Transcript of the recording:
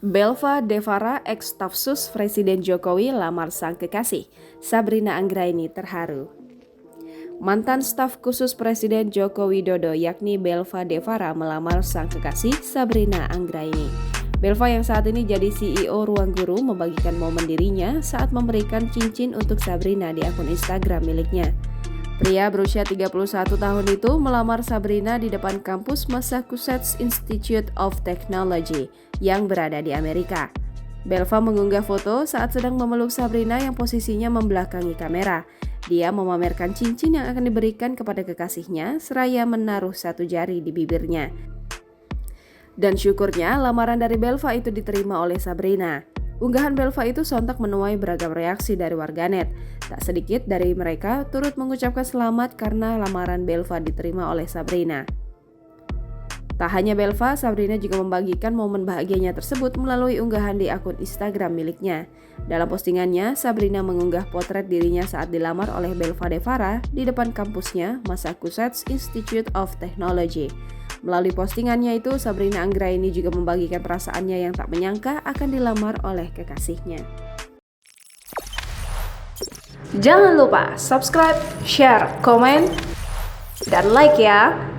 Belva Devara, ex-staf sus Presiden Jokowi lamar sang kekasih. Sabrina Anggraini terharu. Mantan staf khusus Presiden Joko Widodo yakni Belva Devara melamar sang kekasih Sabrina Anggraini. Belva yang saat ini jadi CEO Ruang Guru membagikan momen dirinya saat memberikan cincin untuk Sabrina di akun Instagram miliknya. Pria berusia 31 tahun itu melamar Sabrina di depan kampus Massachusetts Institute of Technology yang berada di Amerika. Belva mengunggah foto saat sedang memeluk Sabrina yang posisinya membelakangi kamera. Dia memamerkan cincin yang akan diberikan kepada kekasihnya seraya menaruh satu jari di bibirnya. Dan syukurnya lamaran dari Belva itu diterima oleh Sabrina. Unggahan Belva itu sontak menuai beragam reaksi dari warganet. Tak sedikit dari mereka turut mengucapkan selamat karena lamaran Belva diterima oleh Sabrina. Tak hanya Belva, Sabrina juga membagikan momen bahagianya tersebut melalui unggahan di akun Instagram miliknya. Dalam postingannya, Sabrina mengunggah potret dirinya saat dilamar oleh Belva Devara di depan kampusnya Massachusetts Institute of Technology. Melalui postingannya itu, Sabrina Anggraini juga membagikan perasaannya yang tak menyangka akan dilamar oleh kekasihnya. Jangan lupa subscribe, share, komen, dan like ya!